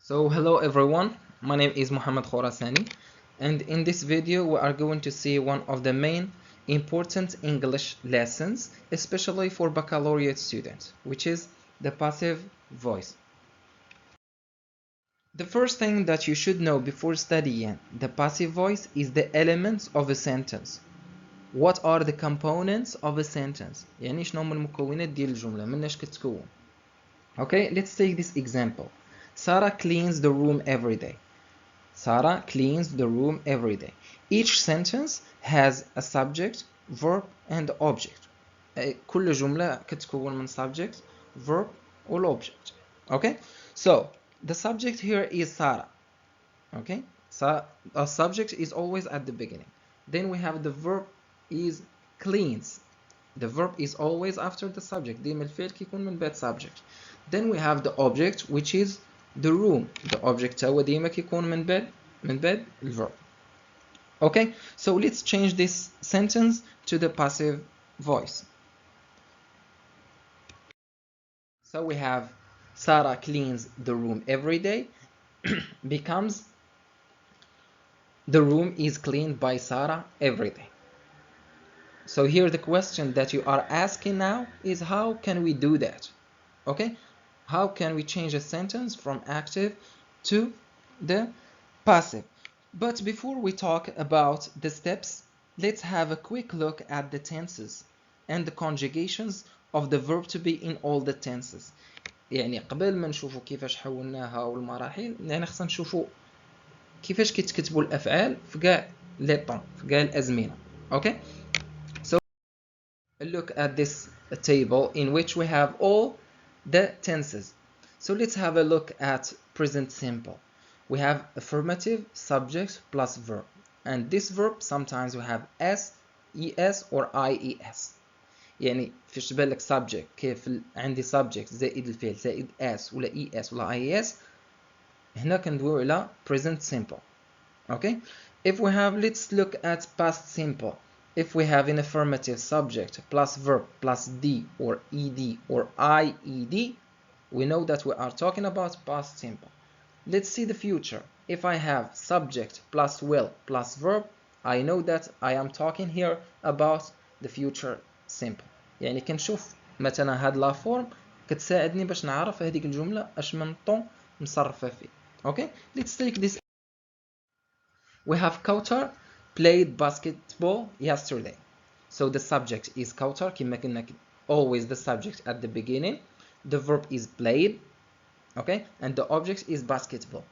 So hello everyone, my name is Mohammed Khourassani, and in this video we are going to see one of the main important English lessons, especially for baccalaureate students, which is the passive voice. The first thing that you should know before studying the passive voice is the elements of a sentence. What are the components of a sentence؟ يعني شنو هما المكونات ديال الجملة؟ مناش كتكون. Okay, let's take this example. Sarah cleans the room every day. Sarah cleans the room every day. Each sentence has a subject, verb and object. كل جملة كتكون من subject, verb or object. Okay? So, the subject here is Sarah. Okay? So, a subject is always at the beginning. Then we have the verb is cleans. The verb is always after the subject. ديما الفعل كيكون من بعد subject. Then we have the object which is the room. The object هو ديما كيكون من بعد الverb. Okay, so let's change this sentence to the passive voice. So we have Sarah cleans the room every day becomes the room is cleaned by Sarah every day. So here the question that you are asking now is how can we do that? Okay, how can we change a sentence from active to the passive? But before we talk about the steps, let's have a quick look at the tenses and the conjugations of the verb to be in all the tenses. يعني قبل ما نشوفوا كيفاش حولناها والمراحل يعني خصنا نشوفوا كيفاش كيتكتبوا الافعال في كاع لي طون في كاع الازمنه. Okay, so look at this table in which we have all the tenses. So let's have a look at present simple. We have affirmative, subject plus verb, and this verb sometimes we have s, es or ies. يعني فيش بالك subject كيف عندي subject زائد الفعل زائد s ولا es ولا ies هنا كندويو على present simple. Okay, if we have, let's look at past simple. If we have an affirmative subject plus verb plus d or ed or ied, we know that we are talking about past simple. Let's see the future. If I have subject plus will plus verb, I know that I am talking here about the future simple. يعني كنشوف مثلا هاد لا فورم كتساعدني باش نعرف هذيك الجملة اش من طون مصرفة فيه. Okay, let's take this. We have Kautar played basketball yesterday. So the subject is Kautar, كما قلنا always the subject at the beginning. The verb is played, okay, and the object is basketball.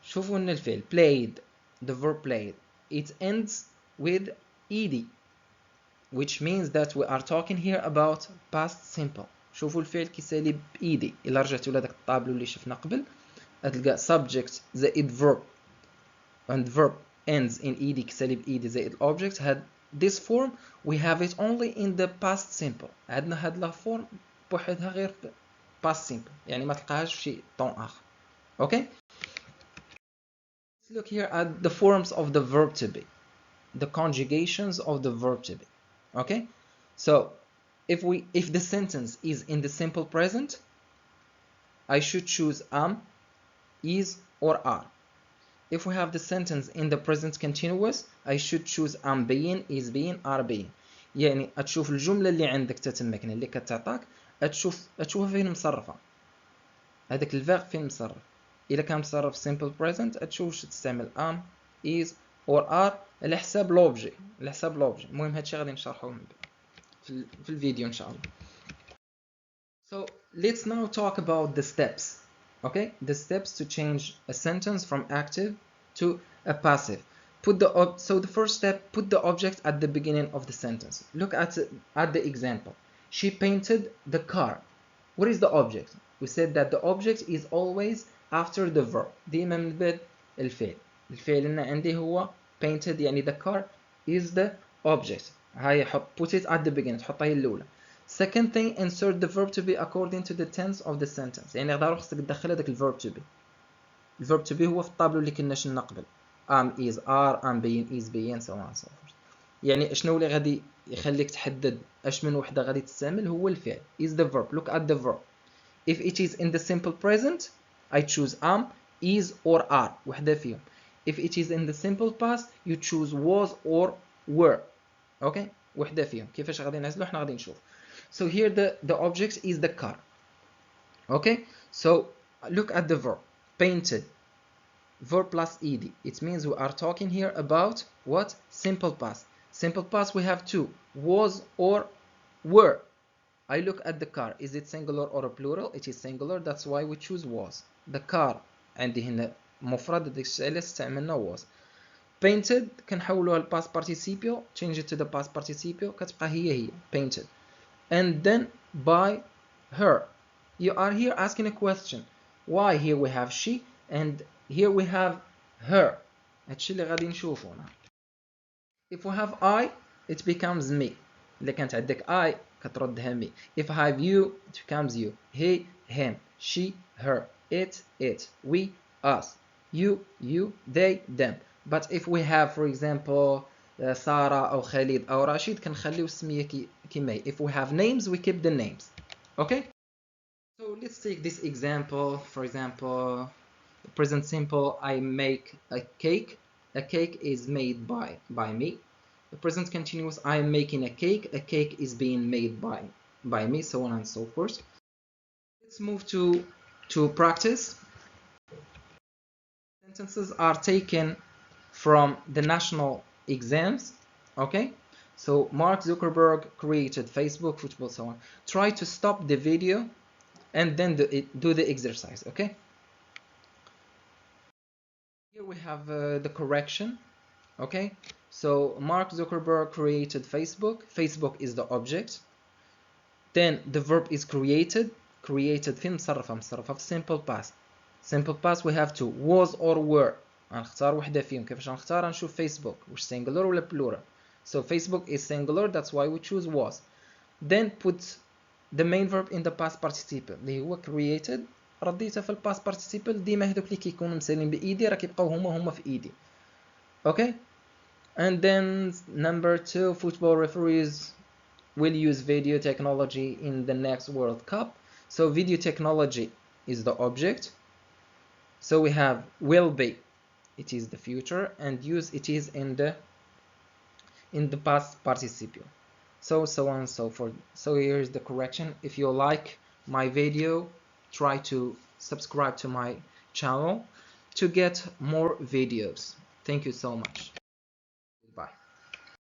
شوفوا ان الفعل played, the verb played, it ends with ed, which means that we are talking here about past simple. شوفوا الفعل كيسالي بإيدي. إلا رجعتوا لهذاك الطابلو اللي شفنا قبل هتلقى subject زائد verb and verb ends in ed كيسالي بإيدي زائد object. had this form we have it only in the past simple. عندنا هاد لا فورم بوحدها غير في past simple يعني ما تلقاهاش في شي طون آخر. Okay, let's look here at the forms of the verb to be, the conjugations of the verb to be. Okay, so if the sentence is in the simple present, I should choose am, is or are. If we have the sentence in the present continuous, I should choose am being, is being, are being. يعني تشوف الجملة اللي عندك تتمكن اللي كتعطاك تشوفها فين مصرفة، هذاك الفيرب فين مصرف. إذا كان مصرف simple present تشوف واش تستعمل am, is or are على حساب لوبجي المهم هادشي غادي نشرحوه في الفيديو إن شاء الله. So let's now talk about the steps. Okay, the steps to change a sentence from active to a passive. So the first step, put the object at the beginning of the sentence. Look at the example. She painted the car. What is the object? We said that the object is always after the verb. ديما من بعد الفعل. الفعل اللي عندي هو painted يعني the car is the object. هاي put it at the beginning. تحطها هي الأولى. Second thing, insert the verb to be according to the tense of the sentence. يعني ضروري خصك تدخل هذاك الverb to be. الverb to be هو في الطابلو اللي كنا شلنا قبل. am, is, are, am being, is being, so on and so forth. يعني شنو اللي غادي يخليك تحدد اش من وحده غادي تستعمل هو الفعل. is the verb. Look at the verb. If it is in the simple present, I choose am. is or are وحدة فيهم. If it is in the simple past you choose was or were. Okay, وحدة فيهم. كيفاش غادي نعزلو حنا غادي نشوف. So here the object is the car. Okay, so look at the verb painted, verb plus ed. It means we are talking here about what? Simple past. Simple past we have two, was or were. I look at the car, is it singular or a plural? It is singular, that's why we choose was. The car عندي هنا مفرد، داك الشيء علاش استعملنا was. Painted كنحولوها ل past participial, change it to the past participial كتبقى هي painted. And then by her. You are here asking a question. Why here we have she and here we have her. هادشي اللي غادي نشوفو هنا. If we have I, it becomes me. إلا كانت عندك I كتردها me. If I have you, it becomes you. He, him. She, her. It, we, us. You, they, them. But if we have, for example, Sarah أو Khalid أو Rashid كنخليو السمية كيما هي. If we have names, we keep the names. Okay? So let's take this example. For example, present simple, I make a cake. A cake is made by me. The present continuous, I am making a cake. A cake is being made by me, so on and so forth. Let's move to practice. Sentences are taken from the national exams. Okay, so Mark Zuckerberg created Facebook, football, so on. Try to stop the video and then do the exercise. Okay, here we have the correction. Okay, so Mark Zuckerberg created Facebook. Facebook is the object. Then the verb is created. Created فين مصرفة في simple past. Simple past we have two, was or were. غنختار وحدة فيهم. كيفاش غنختار؟ نشوف Facebook واش singular ولا plural. So Facebook is singular, that's why we choose was. Then put the main verb in the past participle اللي هو created. رديتها في past participle. ديما هذوك اللي كيكونوا مسالين بإيدي راه كيبقاو هما في إيدي. Okay? And then number 2, football referees will use video technology in the next World Cup. So video technology is the object. So we have will be, it is the future, and use, it is in the past participle. So on and so forth. So here is the correction. If you like my video, try to subscribe to my channel to get more videos. Thank you so much.